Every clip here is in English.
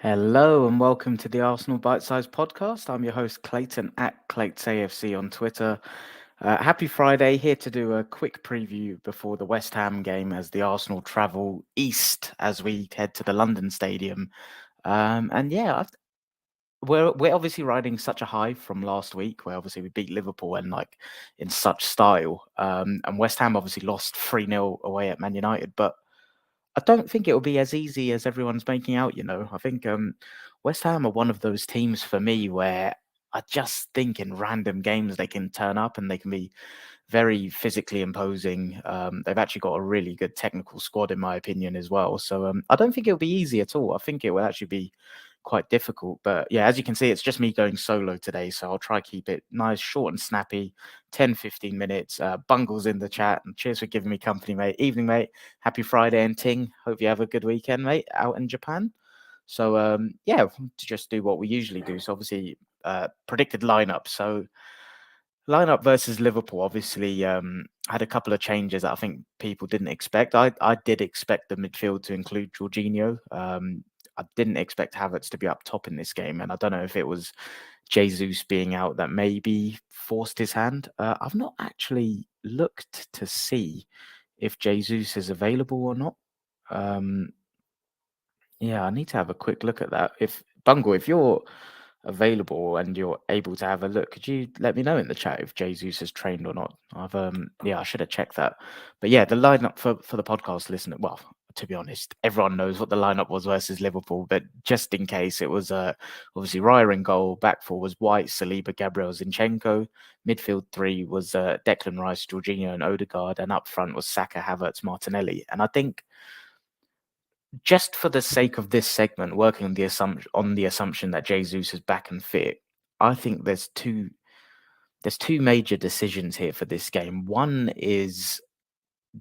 Hello and welcome to the Arsenal BiteSize Podcast. I'm your host Clayton at ClaytSAFC on Twitter. Happy Friday, here to do a quick preview before the West Ham game as the Arsenal travel east as we head to the London Stadium. And yeah, we're obviously riding such a high from last week where obviously we beat Liverpool and like in such style. And West Ham obviously lost 3-0 away at Man United, but I don't think it'll be as easy as everyone's making out. I think West Ham are one of those teams for me where I just think in random games they can turn up and they can be very physically imposing. They've actually got a really good technical squad, in my opinion, as well. So I don't think it'll be easy at all. I think it will actually be quite difficult. But yeah, as you can see, it's just me going solo today. So I'll try keep it nice, short and snappy, 10, 15 minutes. Bungles in the chat. And cheers for giving me company, mate. Evening, mate. Happy Friday and Ting. Hope you have a good weekend, mate, out in Japan. So yeah, to just do what we usually do. So obviously predicted lineup. So lineup versus Liverpool obviously had a couple of changes that I think people didn't expect. I did expect the midfield to include Jorginho. I didn't expect Havertz to be up top in this game, and I don't know if it was Jesus being out that maybe forced his hand. I've not actually looked to see if Jesus is available or not. Um, yeah, I need to have a quick look at that. If Bungle, if you're available and you're able to have a look, could you let me know in the chat if Jesus has trained or not? I should have checked that. But yeah, the lineup for the podcast listener, well, to be honest, everyone knows what the lineup was versus Liverpool, but just in case, it was obviously Raya in goal, back four was White, Saliba, Gabriel, Zinchenko, midfield three was Declan Rice, Jorginho, and Odegaard, and up front was Saka, Havertz, Martinelli. And I think just for the sake of this segment, working on the assumption that Jesus is back and fit, I think there's two major decisions here for this game. One is,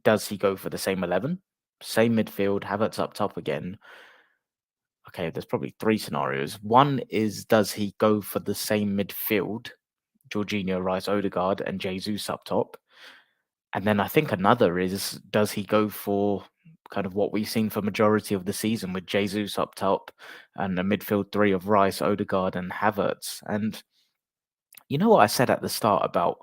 does he go for the same 11, same midfield, Havertz up top again? Okay, there's probably three scenarios. One is, does he go for the same midfield, Jorginho, Rice, Odegaard, and Jesus up top? And then I think another is, does he go for kind of what we've seen for majority of the season with Jesus up top and a midfield three of Rice, Odegaard, and Havertz? And you know what I said at the start about,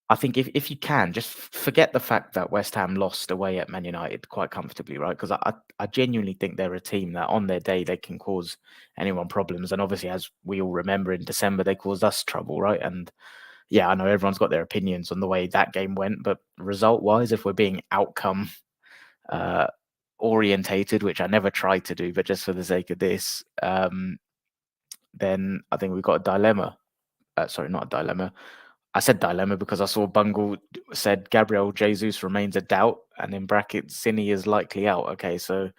I think if you can, just forget the fact that West Ham lost away at Man United quite comfortably, right? Because I genuinely think they're a team that on their day they can cause anyone problems. And obviously, as we all remember in December, they caused us trouble, right? And yeah, I know everyone's got their opinions on the way that game went, but result-wise, if we're being outcome uh, orientated, which I never tried to do, but just for the sake of this, then I think we've got a dilemma. Sorry, not a dilemma. I said dilemma because I saw Bungle said Gabriel Jesus remains a doubt, and in brackets, Cine is likely out. Okay, so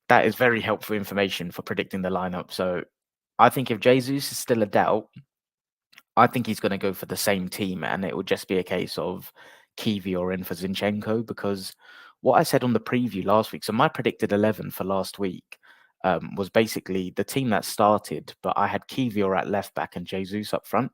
that is very helpful information for predicting the lineup. So I think if Jesus is still a doubt, I think he's going to go for the same team, and it will just be a case of Kiwi or in for Zinchenko. Because what I said on the preview last week, so my predicted 11 for last week was basically the team that started, but I had Kiwi or at left back and Jesus up front.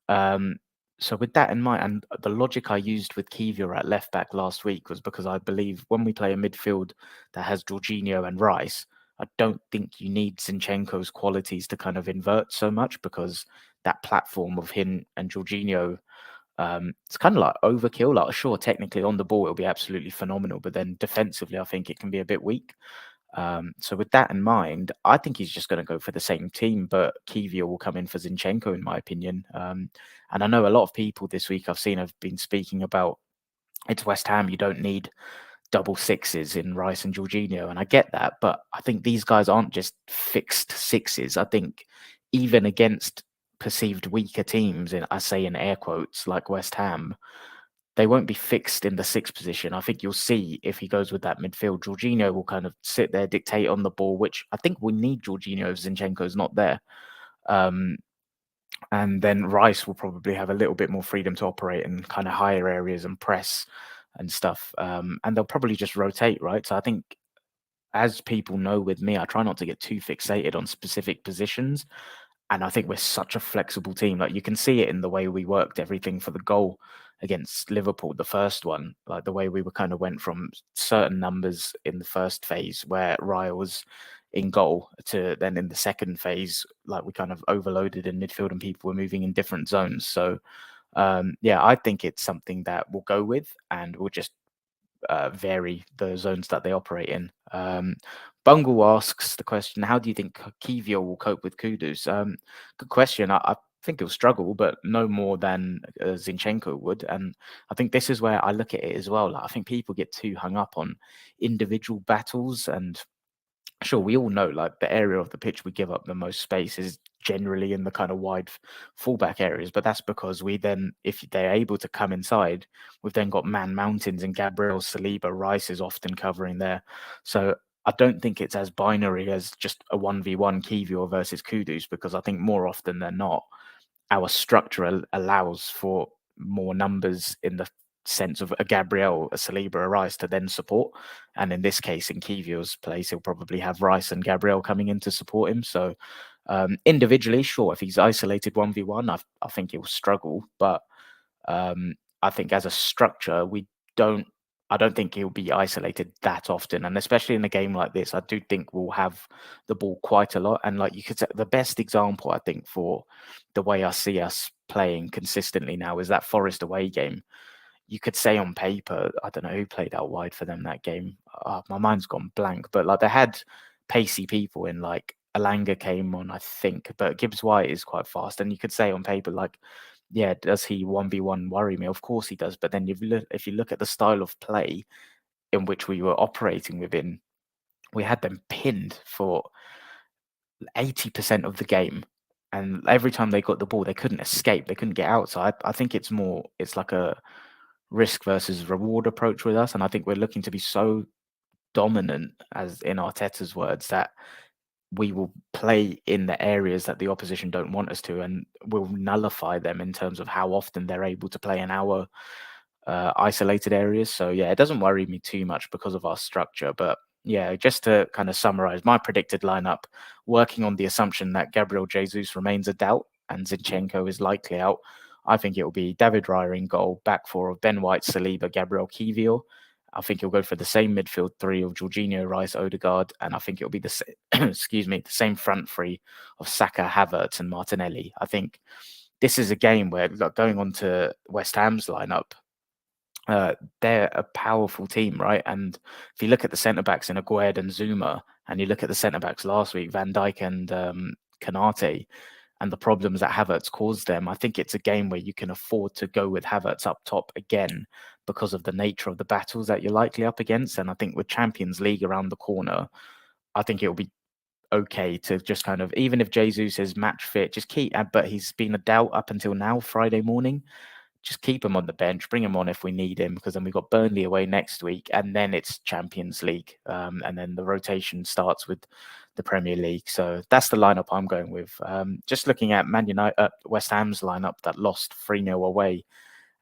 Um, so with that in mind, and the logic I used with Kiwi or at left back last week was because I believe when we play a midfield that has Jorginho and Rice, I don't think you need Zinchenko's qualities to kind of invert so much, because that platform of him and Jorginho, it's kind of like overkill. Like, sure, technically on the ball it'll be absolutely phenomenal, but then defensively I think it can be a bit weak. So with that in mind, I think he's just going to go for the same team, but Kiwior will come in for Zinchenko, in my opinion. And I know a lot of people this week I've seen have been speaking about, it's West Ham, you don't need double sixes in Rice and Jorginho, and I get that, but I think these guys aren't just fixed sixes. I think even against perceived weaker teams, I say in air quotes, like West Ham, they won't be fixed in the sixth position. I think you'll see if he goes with that midfield, Jorginho will kind of sit there, dictate on the ball, which I think we need Jorginho if Zinchenko's not there. Um, and then Rice will probably have a little bit more freedom to operate in kind of higher areas and press and stuff. And they'll probably just rotate, right? So I think, as people know with me, I try not to get too fixated on specific positions. And I think we're such a flexible team. Like, you can see it in the way we worked everything for the goal against Liverpool, the first one. Like the way we were kind of went from certain numbers in the first phase where Raya was in goal to then in the second phase, like we kind of overloaded in midfield and people were moving in different zones. So yeah, I think it's something that we'll go with and we'll just vary the zones that they operate in. Bungle asks the question, how do you think Kivio will cope with Kudus? Good question. I think he'll struggle, but no more than Zinchenko would. And I think this is where I look at it as well. Like, I think people get too hung up on individual battles, and sure, we all know like the area of the pitch we give up the most space is generally in the kind of wide fullback areas, but that's because we then, if they're able to come inside, we've then got man mountains and Gabriel Saliba Rice is often covering there. So I don't think it's as binary as just a 1v1 Kivior versus Kudus, because I think more often than not, our structure allows for more numbers in the sense of a Gabriel, a Saliba, a Rice to then support. And in this case, in Kivior's place, he'll probably have Rice and Gabriel coming in to support him. So individually, sure, if he's isolated 1v1, I think he'll struggle. But I think as a structure, I don't think he'll be isolated that often. And especially in a game like this, I do think we'll have the ball quite a lot. And like you could say, the best example, I think, for the way I see us playing consistently now is that Forest away game. You could say on paper, I don't know who played out wide for them that game. My mind's gone blank, but like they had pacey people in, like Alanga came on, I think, but Gibbs White is quite fast. And you could say on paper, like, yeah, does he 1v1 worry me? Of course he does. But then if you look at the style of play in which we were operating within, we had them pinned for 80% of the game. And every time they got the ball, they couldn't escape. They couldn't get out. So I think it's like a risk versus reward approach with us. And I think we're looking to be so dominant, as in Arteta's words, that we will play in the areas that the opposition don't want us to, and we'll nullify them in terms of how often they're able to play in our isolated areas. So yeah, it doesn't worry me too much because of our structure. But yeah, just to kind of summarize my predicted lineup, working on the assumption that Gabriel Jesus remains a doubt and Zinchenko is likely out, I think it will be David Raya in goal, back four of Ben White, Saliba, Gabriel Kivior. I think he'll go for the same midfield three of Jorginho, Rice, Odegaard, and I think it'll be the excuse me, the same front three of Saka, Havertz, and Martinelli. I think this is a game where, like, going on to West Ham's lineup, they're a powerful team, right? And if you look at the centre backs in Aguerd and Zuma, and you look at the centre backs last week, Van Dijk and Kanate, and the problems that Havertz caused them, I think it's a game where you can afford to go with Havertz up top again because of the nature of the battles that you're likely up against. And I think with Champions League around the corner, I think it'll be okay to just kind of, even if Jesus is match fit, just keep, but he's been a doubt up until now, Friday morning, just keep him on the bench, bring him on if we need him, because then we've got Burnley away next week, and then it's Champions League, and then the rotation starts with the Premier League. So that's the lineup I'm going with. Just looking at West Ham's lineup that lost 3-0 away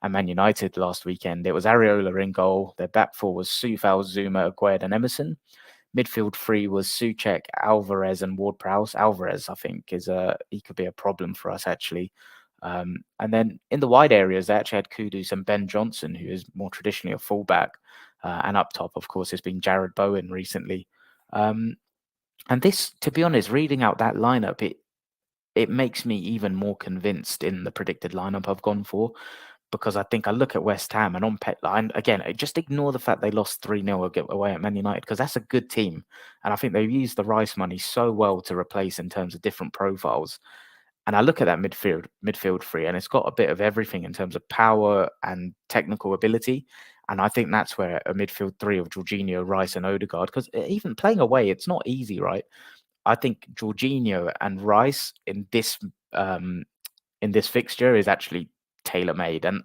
at Man United last weekend, it was Areola in goal. Their back four was Soufal, Zuma, Aguerd, and Emerson. Midfield three was Souček, Alvarez, and Ward-Prowse. Alvarez, I think, he could be a problem for us, actually. And then in the wide areas, they actually had Kudus and Ben Johnson, who is more traditionally a fullback. And up top, of course, has been Jared Bowen recently. And this, to be honest, reading out that lineup, it makes me even more convinced in the predicted lineup I've gone for, because I think I look at West Ham and on pet line again, just ignore the fact they lost 3-0 away at Man United, because that's a good team. And I think they've used the Rice money so well to replace in terms of different profiles. And I look at that midfield three, and it's got a bit of everything in terms of power and technical ability. And I think that's where a midfield three of Jorginho, Rice, and Odegaard, because even playing away, it's not easy, right? I think Jorginho and Rice in this fixture is actually tailor-made, and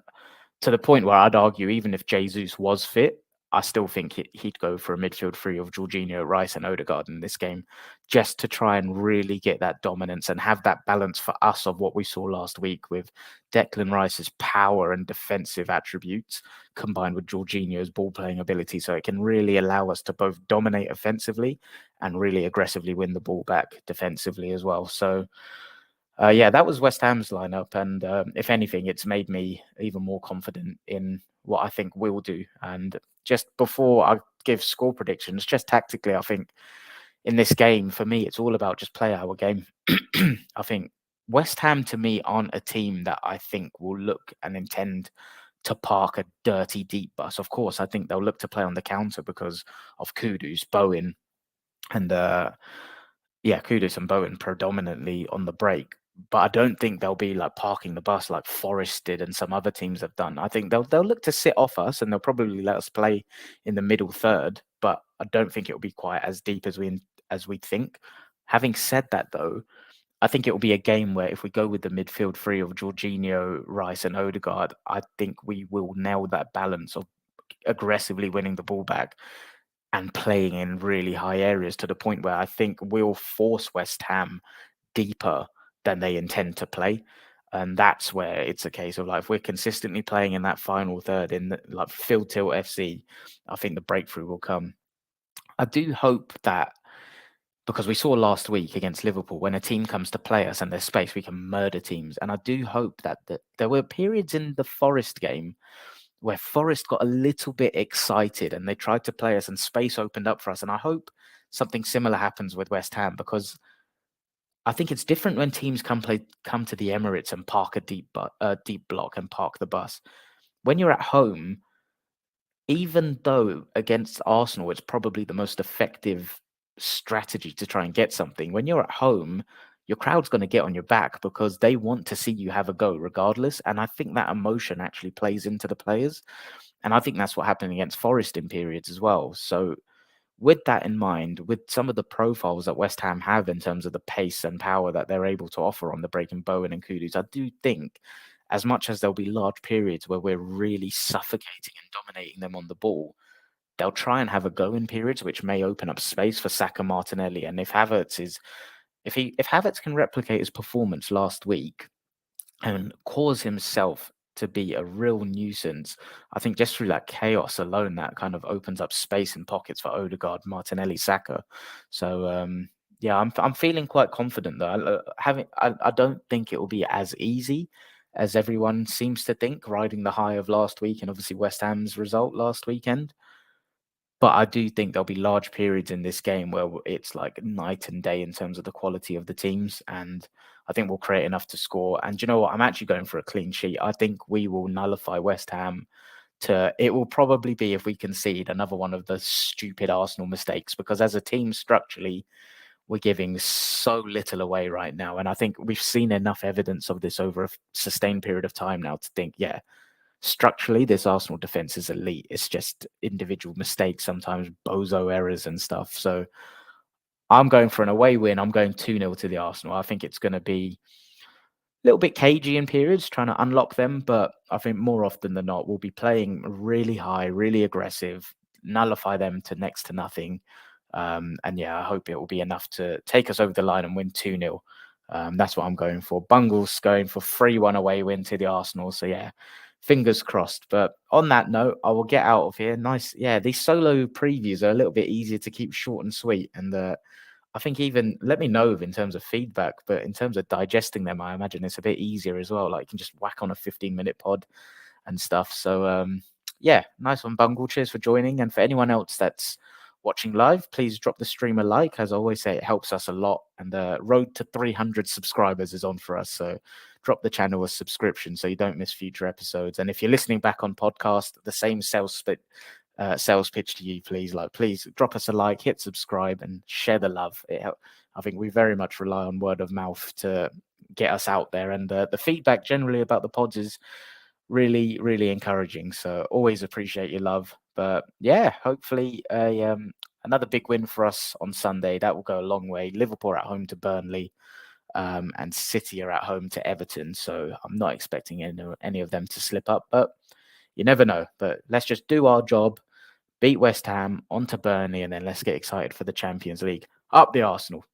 to the point where I'd argue, even if Jesus was fit, I still think he'd go for a midfield three of Jorginho, Rice, and Odegaard in this game, just to try and really get that dominance and have that balance for us of what we saw last week with Declan Rice's power and defensive attributes combined with Jorginho's ball-playing ability, so it can really allow us to both dominate offensively and really aggressively win the ball back defensively as well. So yeah, that was West Ham's lineup, and if anything, it's made me even more confident in what I think we'll do. And just before I give score predictions, just tactically, I think in this game, for me, it's all about just play our game. I think West Ham, to me, aren't a team that I think will look and intend to park a dirty deep bus. Of course, I think they'll look to play on the counter because of Kudus, Bowen, and Kudus and Bowen predominantly on the break. But I don't think they'll be like parking the bus like Forest did and some other teams have done. I think they'll look to sit off us and they'll probably let us play in the middle third. But I don't think it'll be quite as deep as we think. Having said that, though, I think it will be a game where if we go with the midfield three of Jorginho, Rice, and Odegaard, I think we will nail that balance of aggressively winning the ball back and playing in really high areas to the point where I think we'll force West Ham deeper than they intend to play. And that's where it's a case of like, if we're consistently playing in that final third in like Phil Tilt FC, I think the breakthrough will come. I do hope that because we saw last week against Liverpool, when a team comes to play us and there's space, we can murder teams. And I do hope that there were periods in the Forest game where Forest got a little bit excited and they tried to play us and space opened up for us. And I hope something similar happens with West Ham, because I think it's different when teams come to the Emirates and park a deep block and park the bus. When you're at home, even though against Arsenal, it's probably the most effective strategy to try and get something. When you're at home, your crowd's going to get on your back because they want to see you have a go regardless. And I think that emotion actually plays into the players. And I think that's what happened against Forest in periods as well. So with that in mind, with some of the profiles that West Ham have in terms of the pace and power that they're able to offer on the break in Bowen and Kudus, I do think as much as there'll be large periods where we're really suffocating and dominating them on the ball, they'll try and have a go in periods which may open up space for Saka, Martinelli. And if Havertz can replicate his performance last week and cause himself to be a real nuisance, I think just through that chaos alone, that kind of opens up space and pockets for Odegaard, Martinelli, Saka. So yeah, I'm feeling quite confident though. I don't think it will be as easy as everyone seems to think, riding the high of last week and obviously West Ham's result last weekend. But I do think there'll be large periods in this game where it's like night and day in terms of the quality of the teams. And I think we'll create enough to score. And you know what? I'm actually going for a clean sheet. I think we will nullify West Ham. It will probably be, if we concede, another one of the stupid Arsenal mistakes, because as a team structurally, we're giving so little away right now. And I think we've seen enough evidence of this over a sustained period of time now to think, yeah, structurally, this Arsenal defense is elite. It's just individual mistakes, sometimes bozo errors and stuff. So I'm going for an away win. I'm going 2-0 to the Arsenal. I think it's going to be a little bit cagey in periods, trying to unlock them. But I think more often than not, we'll be playing really high, really aggressive, nullify them to next to nothing. And yeah, I hope it will be enough to take us over the line and win 2-0. That's what I'm going for. Bungles going for 3-1 away win to the Arsenal. So yeah, fingers crossed. But on that note, I will get out of here. Nice. Yeah, these solo previews are a little bit easier to keep short and sweet. And I think even let me know in terms of feedback, but in terms of digesting them, I imagine it's a bit easier as well. Like you can just whack on a 15-minute pod and stuff. So yeah, nice one, Bungle. Cheers for joining. And for anyone else that's watching live, please drop the stream a like. As I always say, it helps us a lot. And the road to 300 subscribers is on for us. So drop the channel a subscription so you don't miss future episodes. And if you're listening back on podcast, the same sales pitch to you, please. Please drop us a like, hit subscribe, and share the love. I think we very much rely on word of mouth to get us out there. And the feedback generally about the pods is really, really encouraging. So always appreciate your love. But yeah, hopefully another big win for us on Sunday. That will go a long way. Liverpool are at home to Burnley, and City are at home to Everton. So I'm not expecting any of them to slip up, but you never know. But let's just do our job, beat West Ham, on to Burnley, and then let's get excited for the Champions League. Up the Arsenal.